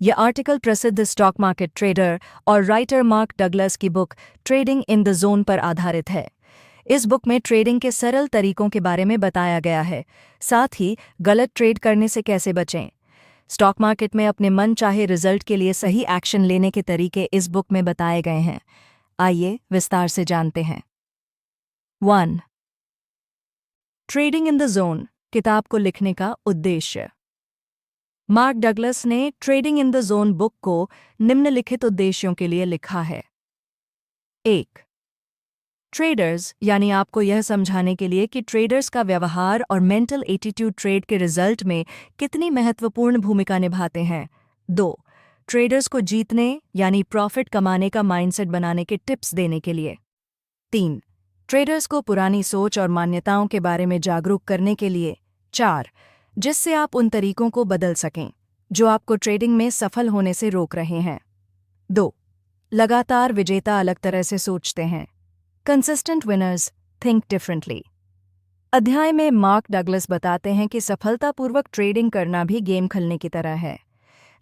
यह आर्टिकल प्रसिद्ध stock market trader और राइटर मार्क डगलस की book trading in the zone पर आधारित है। इस बुक में ट्रेडिंग के सरल तरीकों के बारे में बताया गया है, साथ ही गलत ट्रेड करने से कैसे बचें। स्टॉक मार्केट में अपने मन चाहे रिजल्ट के लिए सही एक्शन लेने के तरीके इस बुक में बताए गए हैं। आइए विस्तार से जानते हैं। 1. ट्रेडिंग इन द जोन किताब को लिखने का उद्देश्य। मार्क डगलस ने trading in the zone book को निम्नलिखित उद्देश्यों के लिए लिखा है। 1. ट्रेडर्स यानी आपको यह समझाने के लिए कि ट्रेडर्स का व्यवहार और मेंटल एटीट्यूड ट्रेड के रिजल्ट में कितनी महत्वपूर्ण भूमिका निभाते हैं। 2. ट्रेडर्स को जीतने यानी प्रॉफिट कमाने का माइंडसेट बनाने के टिप्स देने के लिए। 3. ट्रेडर्स को पुरानी सोच और मान्यताओं के बारे में जागरूक करने के लिए। 4. जिससे आप उन तरीकों को बदल सकें जो आपको ट्रेडिंग में सफल होने से रोक रहे हैं। 2. लगातार विजेता अलग तरह से सोचते हैं। Consistent winners think differently. अध्याय में मार्क डगलस बताते हैं कि सफलतापूर्वक ट्रेडिंग करना भी गेम खेलने की तरह है,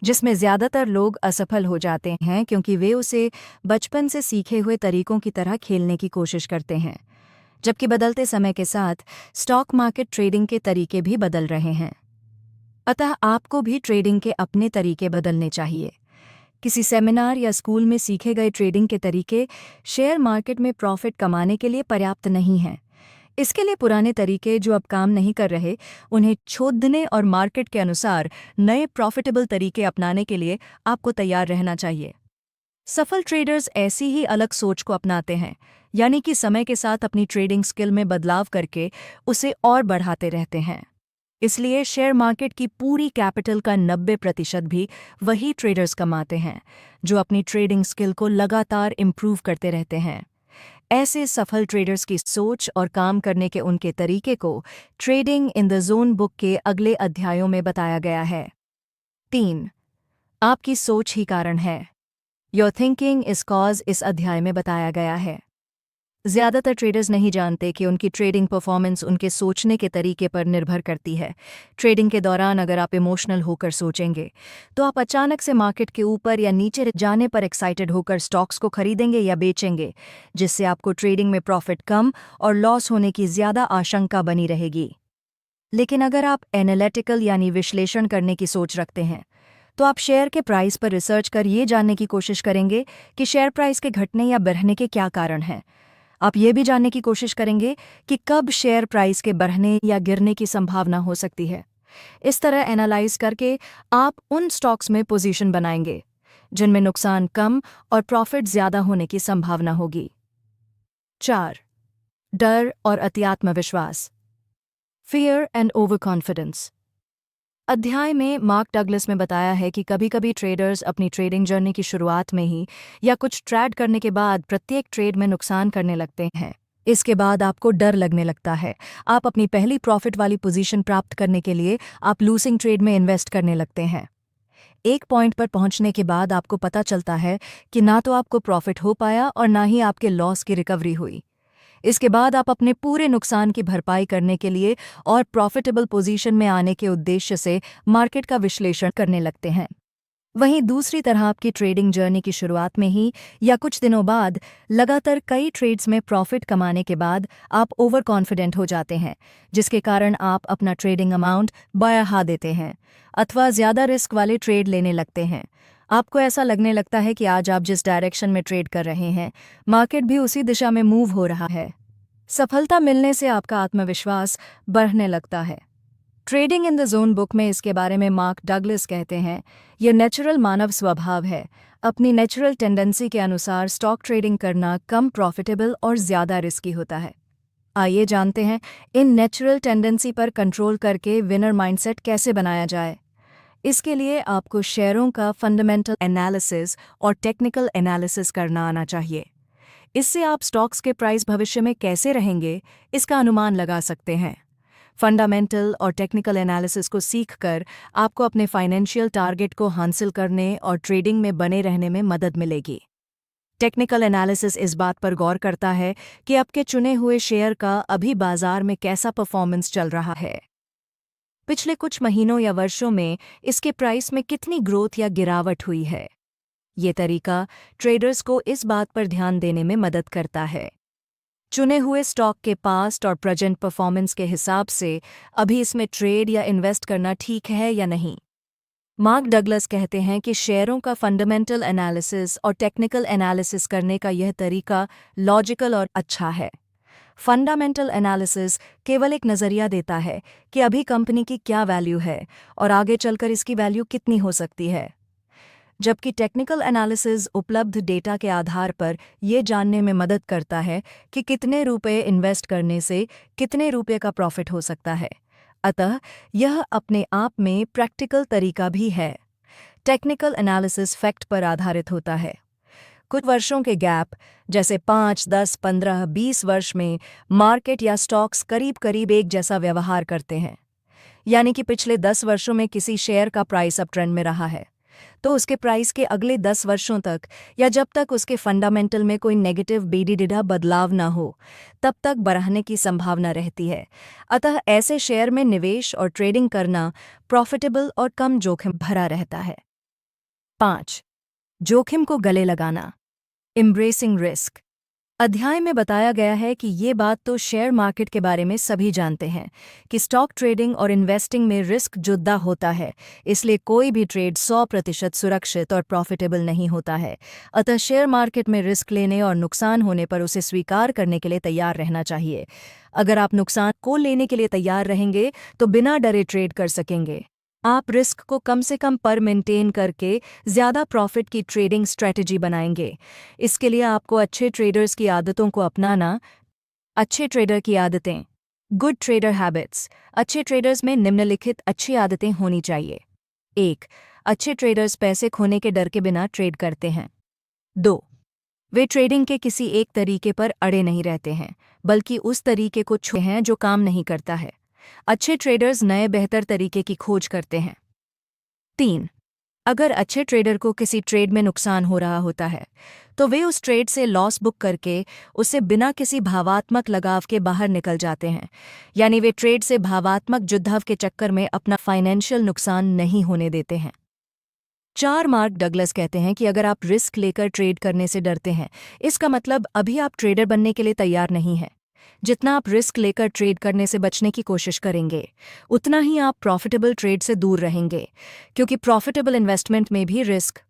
जिसमें ज़्यादातर लोग असफल हो जाते हैं क्योंकि वे उसे बचपन से सीखे हुए तरीकों की तरह खेलने की कोशिश करते हैं, जबकि बदलते समय के साथ स्टॉक मार्केट ट्रेडिंग के तरीके भी बदल रहे हैं। अतः आपको भी ट्रेडिंग के अपने तरीके बदलने चाहिए। किसी सेमिनार या स्कूल में सीखे गए ट्रेडिंग के तरीके शेयर मार्केट में प्रॉफिट कमाने के लिए पर्याप्त नहीं हैं। इसके लिए पुराने तरीके जो अब काम नहीं कर रहे, उन्हें छोड़ने और मार्केट के अनुसार नए प्रॉफिटेबल तरीके अपनाने के लिए आपको तैयार रहना चाहिए। सफल ट्रेडर्स ऐसी ही अलग सोच को अपनाते हैं, यानी कि समय के साथ अपनी ट्रेडिंग स्किल में बदलाव करके उसे और बढ़ाते रहते हैं। इसलिए शेयर मार्केट की पूरी कैपिटल का 90% भी वही ट्रेडर्स कमाते हैं जो अपनी ट्रेडिंग स्किल को लगातार इम्प्रूव करते रहते हैं। ऐसे सफल ट्रेडर्स की सोच और काम करने के उनके तरीके को trading in the zone book के अगले अध्यायों में बताया गया है। 3. आपकी सोच ही कारण है। योर थिंकिंग इज कॉज इस अध्याय में बताया गया है। ज़्यादातर ट्रेडर्स नहीं जानते कि उनकी ट्रेडिंग परफॉर्मेंस उनके सोचने के तरीके पर निर्भर करती है। ट्रेडिंग के दौरान अगर आप इमोशनल होकर सोचेंगे तो आप अचानक से मार्केट के ऊपर या नीचे जाने पर एक्साइटेड होकर स्टॉक्स को खरीदेंगे या बेचेंगे, जिससे आपको ट्रेडिंग में प्रॉफिट कम और लॉस होने की ज़्यादा आशंका बनी रहेगी। लेकिन अगर आप एनालिटिकल यानी विश्लेषण करने की सोच रखते हैं तो आप शेयर के प्राइस पर रिसर्च कर ये जानने की कोशिश करेंगे कि शेयर प्राइस के घटने या बढ़ने के क्या कारण हैं। आप ये भी जानने की कोशिश करेंगे कि कब शेयर प्राइस के बढ़ने या गिरने की संभावना हो सकती है। इस तरह एनालाइज करके आप उन स्टॉक्स में पोजीशन बनाएंगे जिनमें नुकसान कम और प्रॉफिट ज़्यादा होने की संभावना होगी। 4. डर और अति आत्मविश्वास, फियर एंड ओवर कॉन्फिडेंस। अध्याय में मार्क डगलस में बताया है कि कभी-कभी ट्रेडर्स अपनी ट्रेडिंग जर्नी की शुरुआत में ही या कुछ ट्रेड करने के बाद प्रत्येक ट्रेड में नुकसान करने लगते हैं। इसके बाद आपको डर लगने लगता है। आप अपनी पहली प्रॉफिट वाली पोजीशन प्राप्त करने के लिए आप लूजिंग ट्रेड में इन्वेस्ट करने लगते हैं। एक पॉइंट पर पहुंचने के बाद आपको पता चलता है कि ना तो आपको प्रॉफिट हो पाया और ना ही आपके लॉस की रिकवरी हुई। इसके बाद आप अपने पूरे नुकसान की भरपाई करने के लिए और प्रॉफिटेबल पोजीशन में आने के उद्देश्य से मार्केट का विश्लेषण करने लगते हैं। वहीं दूसरी तरह आपकी ट्रेडिंग जर्नी की शुरुआत में ही या कुछ दिनों बाद लगातार कई ट्रेड्स में प्रॉफिट कमाने के बाद आप ओवर कॉन्फिडेंट हो जाते हैं, जिसके कारण आप अपना ट्रेडिंग अमाउंट बढ़ा देते हैं अथवा ज़्यादा रिस्क वाले ट्रेड लेने लगते हैं। आपको ऐसा लगने लगता है कि आज आप जिस डायरेक्शन में ट्रेड कर रहे हैं, मार्केट भी उसी दिशा में मूव हो रहा है। सफलता मिलने से आपका आत्मविश्वास बढ़ने लगता है। Trading in the zone book में इसके बारे में मार्क डगलस कहते हैं, यह नेचुरल मानव स्वभाव है। अपनी नेचुरल टेंडेंसी के अनुसार स्टॉक ट्रेडिंग करना कम प्रॉफिटेबल और ज़्यादा रिस्की होता है। आइए जानते हैं इन नेचुरल टेंडेंसी पर कंट्रोल करके विनर माइंडसेट कैसे बनाया जाए। इसके लिए आपको शेयरों का फंडामेंटल एनालिसिस और टेक्निकल एनालिसिस करना आना चाहिए। इससे आप स्टॉक्स के प्राइस भविष्य में कैसे रहेंगे इसका अनुमान लगा सकते हैं। फंडामेंटल और टेक्निकल एनालिसिस को सीखकर आपको अपने फाइनेंशियल टारगेट को हासिल करने और ट्रेडिंग में बने रहने में मदद मिलेगी। टेक्निकल एनालिसिस इस बात पर गौर करता है कि आपके चुने हुए शेयर का अभी बाजार में कैसा परफॉर्मेंस चल रहा है। पिछले कुछ महीनों या वर्षों में इसके प्राइस में कितनी ग्रोथ या गिरावट हुई है। ये तरीका ट्रेडर्स को इस बात पर ध्यान देने में मदद करता है चुने हुए स्टॉक के पास्ट और प्रेजेंट परफॉर्मेंस के हिसाब से अभी इसमें ट्रेड या इन्वेस्ट करना ठीक है या नहीं। मार्क डगलस कहते हैं कि शेयरों का फंडामेंटल एनालिसिस और टेक्निकल एनालिसिस करने का यह तरीका लॉजिकल और अच्छा है। फंडामेंटल एनालिसिस केवल एक नज़रिया देता है कि अभी कंपनी की क्या वैल्यू है और आगे चलकर इसकी वैल्यू कितनी हो सकती है, जबकि टेक्निकल एनालिसिस उपलब्ध डेटा के आधार पर यह जानने में मदद करता है कि कितने रुपए इन्वेस्ट करने से कितने रुपए का प्रॉफिट हो सकता है। अतः यह अपने आप में प्रैक्टिकल तरीका भी है। टेक्निकल एनालिसिस फैक्ट पर आधारित होता है। कुछ वर्षों के गैप जैसे 5, 10, 15, 20 वर्ष में मार्केट या स्टॉक्स करीब करीब एक जैसा व्यवहार करते हैं। यानी कि पिछले 10 वर्षों में किसी शेयर का प्राइस अप ट्रेंड में रहा है तो उसके प्राइस के अगले 10 वर्षों तक या जब तक उसके फंडामेंटल में कोई नेगेटिव बीडीडीडा बदलाव न हो तब तक बढ़ने की संभावना रहती है। अतः ऐसे शेयर में निवेश और ट्रेडिंग करना प्रॉफिटेबल और कम जोखिम भरा रहता है। 5. जोखिम को गले लगाना, एम्ब्रेसिंग रिस्क। अध्याय में बताया गया है कि ये बात तो शेयर मार्केट के बारे में सभी जानते हैं कि स्टॉक ट्रेडिंग और इन्वेस्टिंग में रिस्क जुदा होता है, इसलिए कोई भी ट्रेड 100% सुरक्षित और प्रॉफिटेबल नहीं होता है। अतः शेयर मार्केट में रिस्क लेने और नुकसान होने पर उसे स्वीकार करने के लिए तैयार रहना चाहिए। अगर आप नुकसान को लेने के लिए तैयार रहेंगे तो बिना डरे ट्रेड कर सकेंगे। आप रिस्क को कम से कम पर मेंटेन करके ज़्यादा प्रॉफिट की ट्रेडिंग स्ट्रैटेजी बनाएंगे। इसके लिए आपको अच्छे ट्रेडर्स की आदतों को अपनाना। अच्छे ट्रेडर की आदतें, गुड ट्रेडर हैबिट्स। अच्छे ट्रेडर्स में निम्नलिखित अच्छी आदतें होनी चाहिए। 1. अच्छे ट्रेडर्स पैसे खोने के डर के बिना ट्रेड करते हैं। 2. वे ट्रेडिंग के किसी एक तरीके पर अड़े नहीं रहते हैं, बल्कि उस तरीके को छोड़ते हैं जो काम नहीं करता है। अच्छे ट्रेडर्स नए बेहतर तरीके की खोज करते हैं। 3. अगर अच्छे ट्रेडर को किसी ट्रेड में नुकसान हो रहा होता है तो वे उस ट्रेड से लॉस बुक करके उससे बिना किसी भावात्मक लगाव के बाहर निकल जाते हैं। यानी वे ट्रेड से भावात्मक युद्ध के चक्कर में अपना फाइनेंशियल नुकसान नहीं होने देते हैं। 4. मार्क डगलस कहते हैं कि अगर आप रिस्क लेकर ट्रेड करने से डरते हैं, इसका मतलब अभी आप ट्रेडर बनने के लिए तैयार नहीं हैं। जितना आप रिस्क लेकर ट्रेड करने से बचने की कोशिश करेंगे उतना ही आप प्रॉफिटेबल ट्रेड से दूर रहेंगे, क्योंकि प्रॉफिटेबल इन्वेस्टमेंट में भी रिस्क।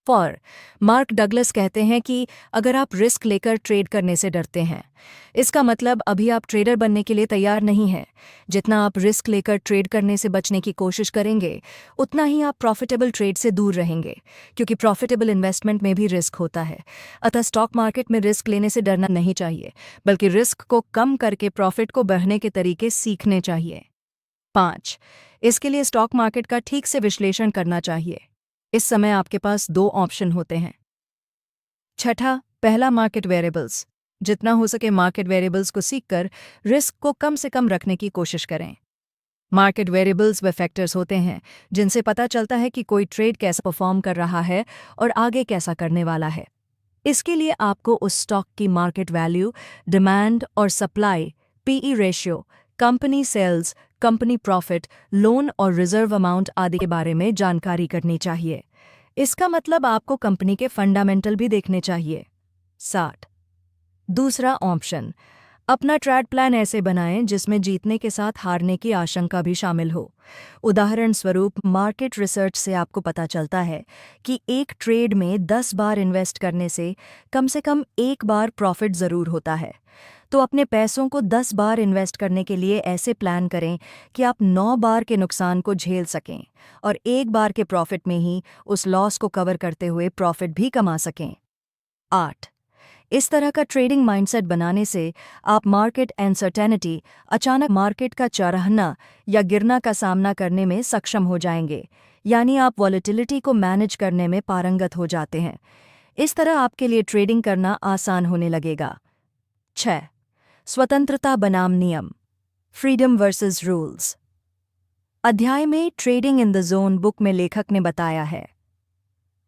फॉर मार्क डगलस कहते हैं कि अगर आप रिस्क लेकर ट्रेड करने से डरते हैं, इसका मतलब अभी आप ट्रेडर बनने के लिए तैयार नहीं हैं। जितना आप रिस्क लेकर ट्रेड करने से बचने की कोशिश करेंगे उतना ही आप प्रॉफिटेबल ट्रेड से दूर रहेंगे, क्योंकि प्रॉफिटेबल इन्वेस्टमेंट में भी रिस्क होता है। अतः स्टॉक मार्केट में रिस्क लेने से डरना नहीं चाहिए, बल्कि रिस्क को कम करके प्रॉफिट को बढ़ने के तरीके सीखने चाहिए। 5. इसके लिए स्टॉक मार्केट का ठीक से विश्लेषण करना चाहिए। इस समय आपके पास 2 ऑप्शन होते हैं। 6. पहला, मार्केट वेरिएबल्स। जितना हो सके मार्केट वेरिएबल्स को सीखकर रिस्क को कम से कम रखने की कोशिश करें। मार्केट वेरिएबल्स वे फैक्टर्स होते हैं जिनसे पता चलता है कि कोई ट्रेड कैसा परफॉर्म कर रहा है और आगे कैसा करने वाला है। इसके लिए आपको उस स्टॉक की मार्केट वैल्यू, डिमांड और supply, PE ratio, company sales, company profit, loan और रिजर्व अमाउंट आदि के बारे में जानकारी करनी चाहिए। इसका मतलब आपको कंपनी के फंडामेंटल भी देखने चाहिए। 7. दूसरा ऑप्शन, अपना ट्रेड प्लान ऐसे बनाएं जिसमें जीतने के साथ हारने की आशंका भी शामिल हो। उदाहरण स्वरूप, मार्केट रिसर्च से आपको पता चलता है कि एक ट्रेड में 10 बार इन्वेस्ट करने से कम 1 बार प्रॉफिट ज़रूर होता है। तो अपने पैसों को 10 बार इन्वेस्ट करने के लिए ऐसे प्लान करें कि आप 9 बार के नुकसान को झेल सकें और 1 बार के प्रॉफिट में ही उस लॉस को कवर करते हुए प्रॉफिट भी कमा सकें। 8. इस तरह का ट्रेडिंग माइंडसेट बनाने से आप मार्केट अनसर्टेनिटी, अचानक मार्केट का चढ़ना या गिरना का सामना करने में सक्षम हो जाएंगे, यानी आप वॉलेटिलिटी को मैनेज करने में पारंगत हो जाते हैं। इस तरह आपके लिए ट्रेडिंग करना आसान होने लगेगा। 6. स्वतंत्रता बनाम नियम, फ्रीडम वर्सेस रूल्स। अध्याय में trading in the zone book में लेखक ने बताया है,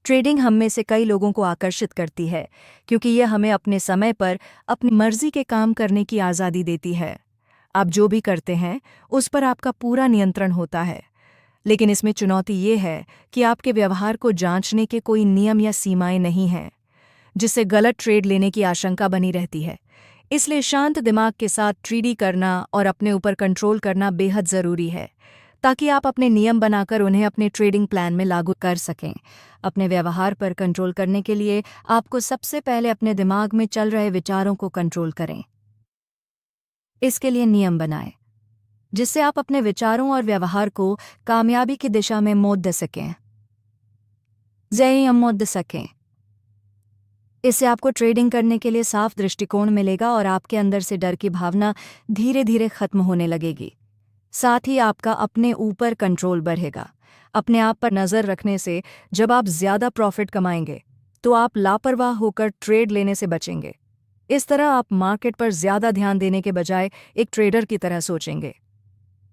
ट्रेडिंग हम में से कई लोगों को आकर्षित करती है क्योंकि यह हमें अपने समय पर अपनी मर्जी के काम करने की आज़ादी देती है। आप जो भी करते हैं उस पर आपका पूरा नियंत्रण होता है, लेकिन इसमें चुनौती ये है कि आपके व्यवहार को जांचने के कोई नियम या सीमाएं नहीं हैं, जिससे गलत ट्रेड लेने की आशंका बनी रहती है। इसलिए शांत दिमाग के साथ ट्रेडिंग करना और अपने ऊपर कंट्रोल करना बेहद ज़रूरी है, ताकि आप अपने नियम बनाकर उन्हें अपने ट्रेडिंग प्लान में लागू कर सकें। अपने व्यवहार पर कंट्रोल करने के लिए आपको सबसे पहले अपने दिमाग में चल रहे विचारों को कंट्रोल करें। इसके लिए नियम बनाएं, जिससे आप अपने विचारों और व्यवहार को कामयाबी की दिशा में मोड़ दे सकें। इससे आपको ट्रेडिंग करने के लिए साफ दृष्टिकोण मिलेगा और आपके अंदर से डर की भावना धीरे धीरे खत्म होने लगेगी। साथ ही आपका अपने ऊपर कंट्रोल बढ़ेगा। अपने आप पर नज़र रखने से जब आप ज़्यादा प्रॉफिट कमाएंगे तो आप लापरवाह होकर ट्रेड लेने से बचेंगे। इस तरह आप मार्केट पर ज़्यादा ध्यान देने के बजाय एक ट्रेडर की तरह सोचेंगे।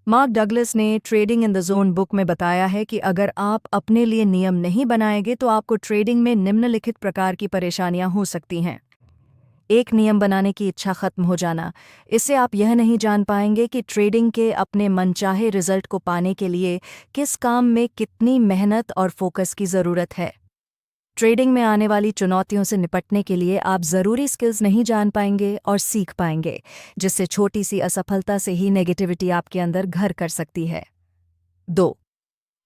मार्क डगलस ने trading in the zone book में बताया है कि अगर आप अपने लिए नियम नहीं बनाएंगे तो आपको ट्रेडिंग में निम्नलिखित प्रकार की परेशानियां हो सकती हैं। एक, नियम बनाने की इच्छा खत्म हो जाना। इससे आप यह नहीं जान पाएंगे कि ट्रेडिंग के अपने मनचाहे रिजल्ट को पाने के लिए किस काम में कितनी मेहनत और फोकस की ज़रूरत है। ट्रेडिंग में आने वाली चुनौतियों से निपटने के लिए आप ज़रूरी स्किल्स नहीं जान पाएंगे और सीख पाएंगे, जिससे छोटी सी असफलता से ही नेगेटिविटी आपके अंदर घर कर सकती है। 2.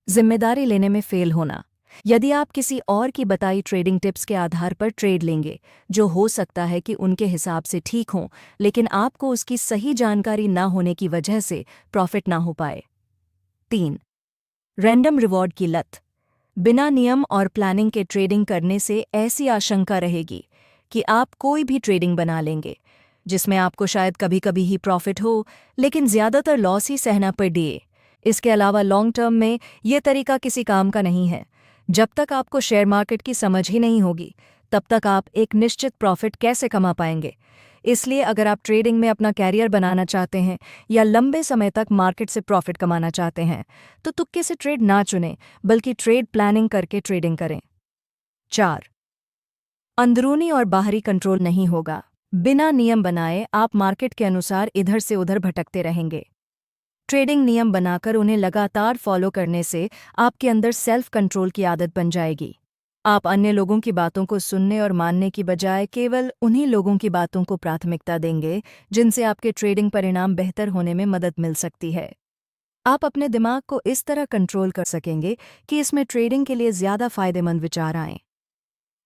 जिम्मेदारी लेने में फेल होना। यदि आप किसी और की बताई ट्रेडिंग टिप्स के आधार पर ट्रेड लेंगे, जो हो सकता है कि उनके हिसाब से ठीक हों, लेकिन आपको उसकी सही जानकारी ना होने की वजह से प्रॉफिट ना हो पाए। 3. रैंडम रिवॉर्ड की लत। बिना नियम और प्लानिंग के ट्रेडिंग करने से ऐसी आशंका रहेगी कि आप कोई भी ट्रेडिंग बना लेंगे, जिसमें आपको शायद कभी कभी ही प्रॉफिट हो, लेकिन ज़्यादातर लॉस ही सहना पड़े। इसके अलावा लॉन्ग टर्म में ये तरीका किसी काम का नहीं है। जब तक आपको शेयर मार्केट की समझ ही नहीं होगी, तब तक आप एक निश्चित प्रॉफिट कैसे कमा पाएंगे। इसलिए अगर आप ट्रेडिंग में अपना कैरियर बनाना चाहते हैं या लंबे समय तक मार्केट से प्रॉफिट कमाना चाहते हैं, तो तुक्के से ट्रेड ना चुनें, बल्कि ट्रेड प्लानिंग करके ट्रेडिंग करें। 4. अंदरूनी और बाहरी कंट्रोल नहीं होगा। बिना नियम बनाए आप मार्केट के अनुसार इधर से उधर भटकते रहेंगे। ट्रेडिंग नियम बनाकर उन्हें लगातार फॉलो करने से आपके अंदर सेल्फ कंट्रोल की आदत बन जाएगी। आप अन्य लोगों की बातों को सुनने और मानने की बजाय केवल उन्हीं लोगों की बातों को प्राथमिकता देंगे जिनसे आपके ट्रेडिंग परिणाम बेहतर होने में मदद मिल सकती है। आप अपने दिमाग को इस तरह कंट्रोल कर सकेंगे कि इसमें ट्रेडिंग के लिए ज़्यादा फायदेमंद विचार आएं।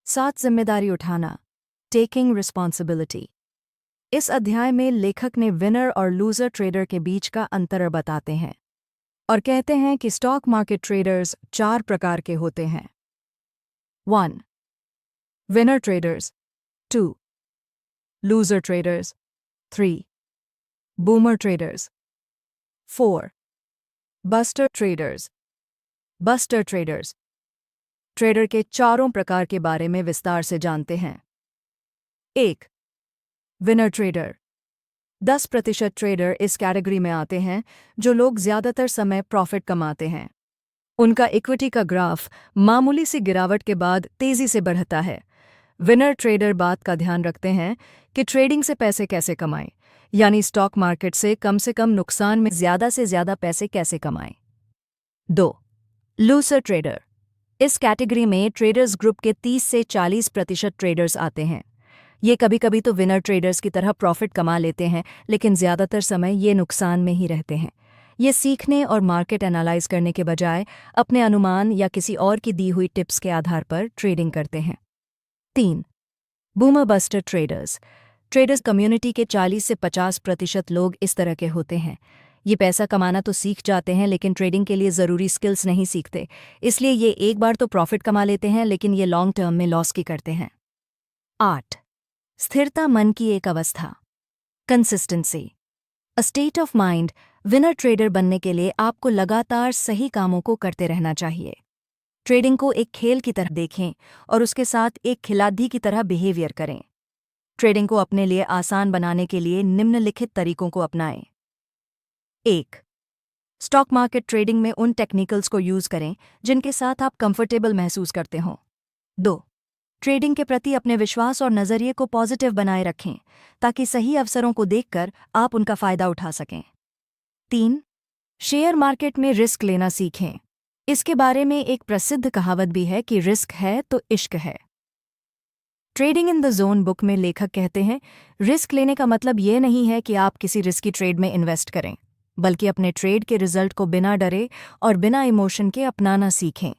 7. जिम्मेदारी उठाना, टेकिंग रिस्पॉन्सिबिलिटी। इस अध्याय में लेखक ने विनर और लूजर ट्रेडर के बीच का अंतर बताते हैं और कहते हैं कि स्टॉक मार्केट ट्रेडर्स 4 प्रकार के होते हैं। 1. Winner traders. 2. Loser traders. 3. Boomer traders. 4. Buster traders. Buster traders. Trader के चारों प्रकार के बारे में विस्तार से जानते हैं। 1. Winner trader. 10% ट्रेडर इस कैटेगरी में आते हैं जो लोग ज़्यादातर समय प्रॉफिट कमाते हैं। उनका इक्विटी का ग्राफ मामूली सी गिरावट के बाद तेज़ी से बढ़ता है। विनर ट्रेडर बात का ध्यान रखते हैं कि ट्रेडिंग से पैसे कैसे कमाएं, यानी स्टॉक मार्केट से कम नुकसान में ज़्यादा से ज़्यादा पैसे कैसे कमाएं। 2. Loser trader. इस कैटेगरी में ट्रेडर्स ग्रुप के 30 से 40% ट्रेडर्स आते हैं। ये कभी कभी तो विनर ट्रेडर्स की तरह प्रॉफिट कमा लेते हैं, लेकिन ज़्यादातर समय ये नुकसान में ही रहते हैं। ये सीखने और मार्केट एनालाइज करने के बजाय अपने अनुमान या किसी और की दी हुई टिप्स के आधार पर ट्रेडिंग करते हैं। 3. Boomer buster traders. Traders community के 40 से 50% लोग इस तरह के होते हैं। ये पैसा कमाना तो सीख जाते हैं, लेकिन ट्रेडिंग के लिए ज़रूरी स्किल्स नहीं सीखते। इसलिए ये एक बार तो प्रॉफिट कमा लेते हैं, लेकिन ये लॉन्ग टर्म में लॉस की करते हैं। 8. स्थिरता मन की एक अवस्था, consistency, a state of mind. Winner trader बनने के लिए आपको लगातार सही कामों को करते रहना चाहिए। ट्रेडिंग को एक खेल की तरह देखें और उसके साथ एक खिलाड़ी की तरह बिहेवियर करें। ट्रेडिंग को अपने लिए आसान बनाने के लिए निम्नलिखित तरीकों को अपनाएं। 1. स्टॉक मार्केट ट्रेडिंग में उन टेक्निकल्स को यूज़ करें जिनके साथ आप कंफर्टेबल महसूस करते हों। 2. ट्रेडिंग के प्रति अपने विश्वास और नजरिए को पॉजिटिव बनाए रखें ताकि सही अवसरों को देखकर आप उनका फायदा उठा सकें। 3. शेयर मार्केट में रिस्क लेना सीखें। इसके बारे में एक प्रसिद्ध कहावत भी है कि रिस्क है तो इश्क है। Trading in the zone book में लेखक कहते हैं, रिस्क लेने का मतलब ये नहीं है कि आप किसी रिस्की ट्रेड में इन्वेस्ट करें, बल्कि अपने ट्रेड के रिजल्ट को बिना डरे और बिना इमोशन के अपनाना सीखें।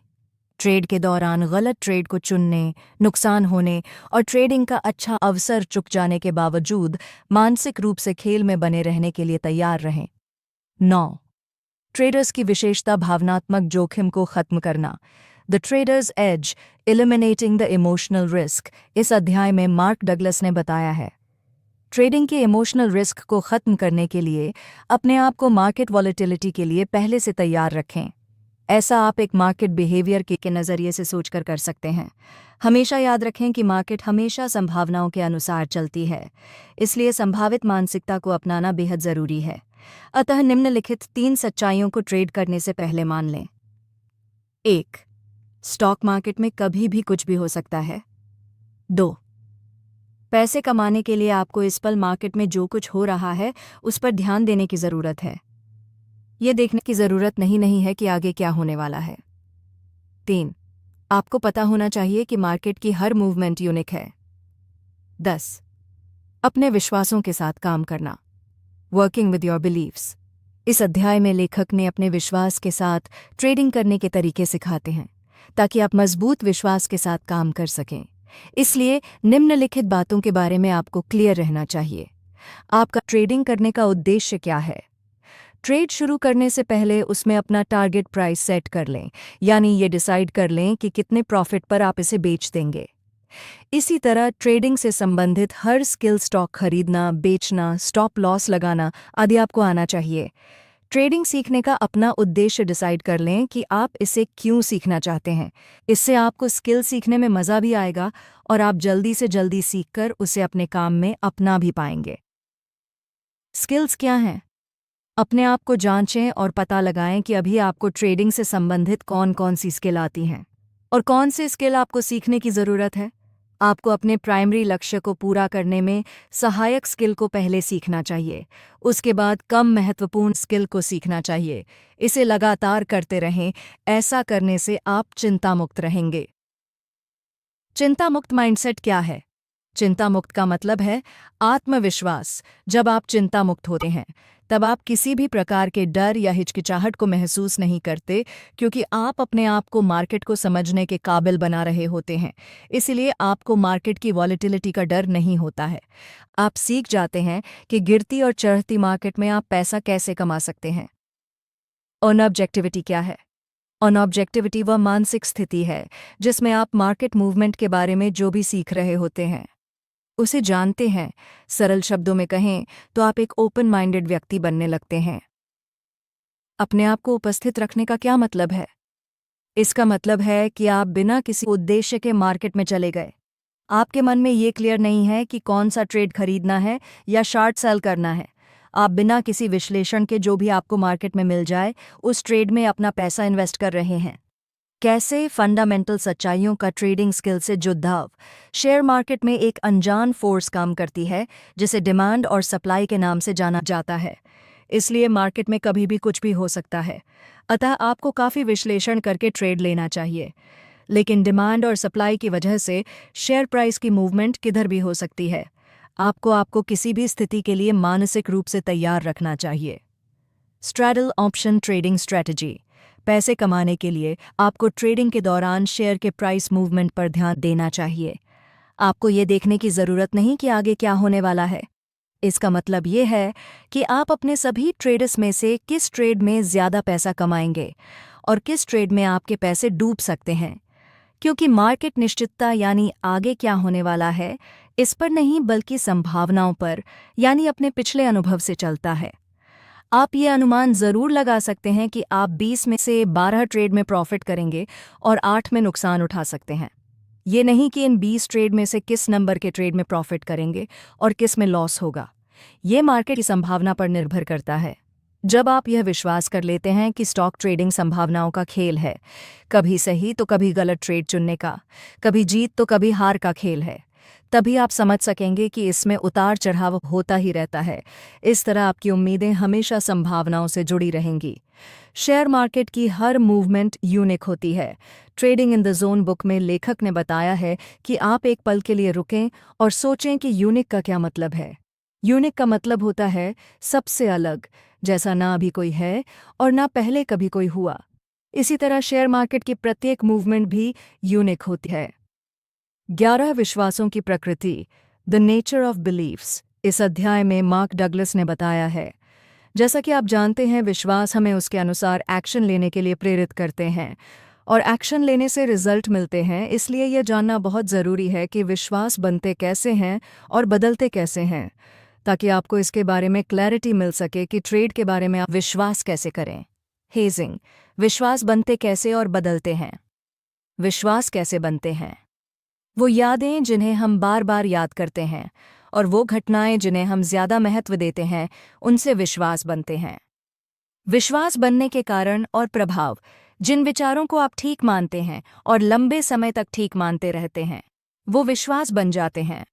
ट्रेड के दौरान गलत ट्रेड को चुनने, नुकसान होने और ट्रेडिंग का अच्छा अवसर चुक जाने के बावजूद मानसिक रूप से खेल में बने रहने के लिए तैयार रहें। 9. ट्रेडर्स की विशेषता भावनात्मक जोखिम को खत्म करना। The traders edge, eliminating the emotional risk. इस अध्याय में मार्क डगलस ने बताया है, ट्रेडिंग के इमोशनल रिस्क को खत्म करने के लिए अपने आप को मार्केट वॉलेटिलिटी के लिए पहले से तैयार रखें। ऐसा आप एक मार्केट बिहेवियर के नज़रिए से सोचकर कर सकते हैं। हमेशा याद रखें कि मार्केट हमेशा संभावनाओं के अनुसार चलती है, इसलिए संभावित मानसिकता को अपनाना बेहद ज़रूरी है। अतः निम्नलिखित 3 सच्चाइयों को ट्रेड करने से पहले मान लें। 1. स्टॉक मार्केट में कभी भी कुछ भी हो सकता है। 2. पैसे कमाने के लिए आपको इस पल मार्केट में जो कुछ हो रहा है उस पर ध्यान देने की ज़रूरत है। ये देखने की ज़रूरत नहीं है कि आगे क्या होने वाला है। 3. आपको पता होना चाहिए कि मार्केट की हर मूवमेंट यूनिक है। 10. अपने विश्वासों के साथ काम करना। Working with your beliefs. इस अध्याय में लेखक ने अपने विश्वास के साथ ट्रेडिंग करने के तरीके सिखाते हैं ताकि आप मजबूत विश्वास के साथ काम कर सकें। इसलिए निम्नलिखित बातों के बारे में आपको क्लियर रहना चाहिए। आपका ट्रेडिंग करने का उद्देश्य क्या है? ट्रेड शुरू करने से पहले उसमें अपना टारगेट प्राइस सेट कर लें, यानी ये डिसाइड कर लें कि कितने प्रॉफिट पर आप इसे बेच देंगे। इसी तरह ट्रेडिंग से संबंधित हर स्किल, स्टॉक खरीदना, बेचना, स्टॉप लॉस लगाना आदि आपको आना चाहिए। ट्रेडिंग सीखने का अपना उद्देश्य डिसाइड कर लें कि आप इसे क्यों सीखना चाहते हैं। इससे आपको स्किल सीखने में मज़ा भी आएगा और आप जल्दी से जल्दी सीखकर उसे अपने काम में अपना भी पाएंगे। स्किल्स क्या हैं? अपने आप को जांचें और पता लगाएं कि अभी आपको ट्रेडिंग से संबंधित कौन कौन सी स्किल आती हैं और कौन सी स्किल आपको सीखने की ज़रूरत है। आपको अपने प्राइमरी लक्ष्य को पूरा करने में सहायक स्किल को पहले सीखना चाहिए, उसके बाद कम महत्वपूर्ण स्किल को सीखना चाहिए। इसे लगातार करते रहें, ऐसा करने से आप चिंता मुक्त रहेंगे। चिंता मुक्त माइंडसेट क्या है? चिंता मुक्त का मतलब है आत्मविश्वास। जब आप चिंता मुक्त होते हैं तब आप किसी भी प्रकार के डर या हिचकिचाहट को महसूस नहीं करते, क्योंकि आप अपने आप को मार्केट को समझने के काबिल बना रहे होते हैं। इसलिए आपको मार्केट की वॉलेटिलिटी का डर नहीं होता है। आप सीख जाते हैं कि गिरती और चढ़ती मार्केट में आप पैसा कैसे कमा सकते हैं। अनऑब्जेक्टिविटी क्या है? अनऑब्जेक्टिविटी वह मानसिक स्थिति है जिसमें आप मार्केट मूवमेंट के बारे में जो भी सीख रहे होते हैं उसे जानते हैं। सरल शब्दों में कहें तो आप एक ओपन माइंडेड व्यक्ति बनने लगते हैं। अपने आप को उपस्थित रखने का क्या मतलब है? इसका मतलब है कि आप बिना किसी उद्देश्य के मार्केट में चले गए। आपके मन में ये क्लियर नहीं है कि कौन सा ट्रेड खरीदना है या शॉर्ट सेल करना है। आप बिना किसी विश्लेषण के जो भी आपको मार्केट में मिल जाए उस ट्रेड में अपना पैसा इन्वेस्ट कर रहे हैं। कैसे? फंडामेंटल सच्चाइयों का ट्रेडिंग स्किल से जुड़ाव। शेयर मार्केट में एक अनजान फोर्स काम करती है जिसे डिमांड और सप्लाई के नाम से जाना जाता है। इसलिए मार्केट में कभी भी कुछ भी हो सकता है, अतः आपको काफ़ी विश्लेषण करके ट्रेड लेना चाहिए। लेकिन डिमांड और सप्लाई की वजह से शेयर प्राइस की मूवमेंट किधर भी हो सकती है। आपको किसी भी स्थिति के लिए मानसिक रूप से तैयार रखना चाहिए। Straddle option trading strategy. पैसे कमाने के लिए आपको ट्रेडिंग के दौरान शेयर के प्राइस मूवमेंट पर ध्यान देना चाहिए। आपको ये देखने की ज़रूरत नहीं कि आगे क्या होने वाला है। इसका मतलब ये है कि आप अपने सभी ट्रेड्स में से किस ट्रेड में ज़्यादा पैसा कमाएंगे और किस ट्रेड में आपके पैसे डूब सकते हैं। क्योंकि मार्केट निश्चितता यानी आगे क्या होने वाला है इस पर नहीं, बल्कि संभावनाओं पर यानी अपने पिछले अनुभव से चलता है। आप ये अनुमान ज़रूर लगा सकते हैं कि आप 20 में से 12 ट्रेड में प्रॉफिट करेंगे और 8 में नुकसान उठा सकते हैं। ये नहीं कि इन 20 ट्रेड में से किस नंबर के ट्रेड में प्रॉफिट करेंगे और किस में लॉस होगा। ये मार्केट की संभावना पर निर्भर करता है। जब आप यह विश्वास कर लेते हैं कि स्टॉक ट्रेडिंग संभावनाओं का खेल है, कभी सही तो कभी गलत ट्रेड चुनने का, कभी जीत तो कभी हार का खेल है, तभी आप समझ सकेंगे कि इसमें उतार चढ़ाव होता ही रहता है। इस तरह आपकी उम्मीदें हमेशा संभावनाओं से जुड़ी रहेंगी। शेयर मार्केट की हर मूवमेंट यूनिक होती है। Trading in the zone book में लेखक ने बताया है कि आप एक पल के लिए रुकें और सोचें कि यूनिक का क्या मतलब है। यूनिक का मतलब होता है सबसे अलग, जैसा ना अभी कोई है और ना पहले कभी कोई हुआ। इसी तरह शेयर मार्केट की प्रत्येक मूवमेंट भी यूनिक होती है। 11 विश्वासों की प्रकृति, द नेचर ऑफ बिलीफ्स, इस अध्याय में मार्क डगलस ने बताया है। जैसा कि आप जानते हैं, विश्वास हमें उसके अनुसार एक्शन लेने के लिए प्रेरित करते हैं और एक्शन लेने से रिजल्ट मिलते हैं। इसलिए यह जानना बहुत ज़रूरी है कि विश्वास बनते कैसे हैं और बदलते कैसे हैं, ताकि आपको इसके बारे में क्लैरिटी मिल सके कि ट्रेड के बारे में आप विश्वास कैसे करें। हेजिंग, विश्वास बनते कैसे और बदलते हैं। विश्वास कैसे बनते हैं? वो यादें जिन्हें हम बार बार याद करते हैं और वो घटनाएं जिन्हें हम ज्यादा महत्व देते हैं, उनसे विश्वास बनते हैं। विश्वास बनने के कारण और प्रभाव, जिन विचारों को आप ठीक मानते हैं और लंबे समय तक ठीक मानते रहते हैं, वो विश्वास बन जाते हैं।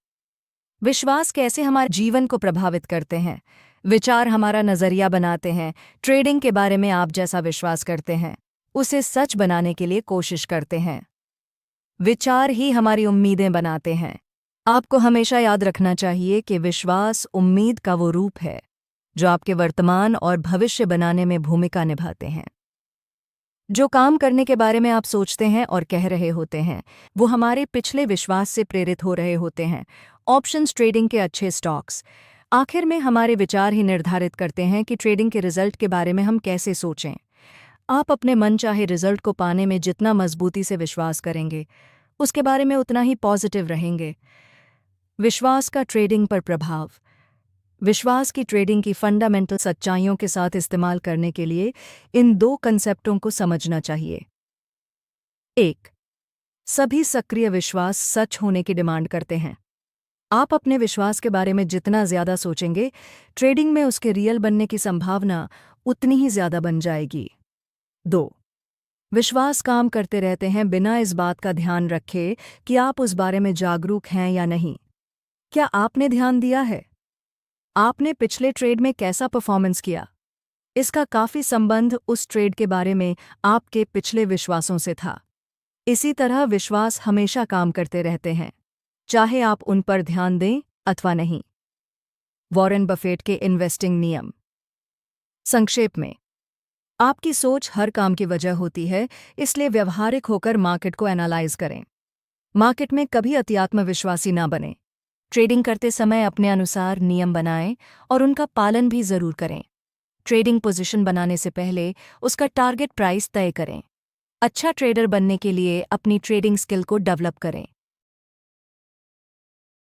विश्वास कैसे हमारे जीवन को प्रभावित करते हैं? विचार हमारा नजरिया बनाते हैं। ट्रेडिंग के बारे में आप जैसा विश्वास करते हैं, उसे सच बनाने के लिए कोशिश करते हैं। विचार ही हमारी उम्मीदें बनाते हैं। आपको हमेशा याद रखना चाहिए कि विश्वास उम्मीद का वो रूप है जो आपके वर्तमान और भविष्य बनाने में भूमिका निभाते हैं। जो काम करने के बारे में आप सोचते हैं और कह रहे होते हैं, वो हमारे पिछले विश्वास से प्रेरित हो रहे होते हैं। ऑप्शंस ट्रेडिंग के अच्छे स्टॉक्स, आखिर में हमारे विचार ही निर्धारित करते हैं कि ट्रेडिंग के रिजल्ट के बारे में हम कैसे सोचें। आप अपने मनचाहे रिजल्ट को पाने में जितना मजबूती से विश्वास करेंगे, उसके बारे में उतना ही पॉजिटिव रहेंगे। विश्वास का ट्रेडिंग पर प्रभाव। विश्वास की ट्रेडिंग की फंडामेंटल सच्चाइयों के साथ इस्तेमाल करने के लिए इन दो कंसेप्टों को समझना चाहिए। 1. सभी सक्रिय विश्वास सच होने की डिमांड करते हैं। आप अपने विश्वास के बारे में जितना ज्यादा सोचेंगे, ट्रेडिंग में उसके रियल बनने की संभावना उतनी ही ज्यादा बन जाएगी। 2. विश्वास काम करते रहते हैं बिना इस बात का ध्यान रखे कि आप उस बारे में जागरूक हैं या नहीं। क्या आपने ध्यान दिया है? आपने पिछले ट्रेड में कैसा परफॉर्मेंस किया? इसका काफी संबंध उस ट्रेड के बारे में आपके पिछले विश्वासों से था। इसी तरह विश्वास हमेशा काम करते रहते हैं, चाहे आप उन पर ध्यान दें अथवा नहीं। वॉरेन बफेट के इन्वेस्टिंग नियम। संक्षेप में, आपकी सोच हर काम की वजह होती है, इसलिए व्यवहारिक होकर मार्केट को एनालाइज करें। मार्केट में कभी अति आत्मविश्वासी ना बने। ट्रेडिंग करते समय अपने अनुसार नियम बनाएं और उनका पालन भी जरूर करें। ट्रेडिंग पोजीशन बनाने से पहले उसका टारगेट प्राइस तय करें। अच्छा ट्रेडर बनने के लिए अपनी ट्रेडिंग स्किल को डेवलप करें।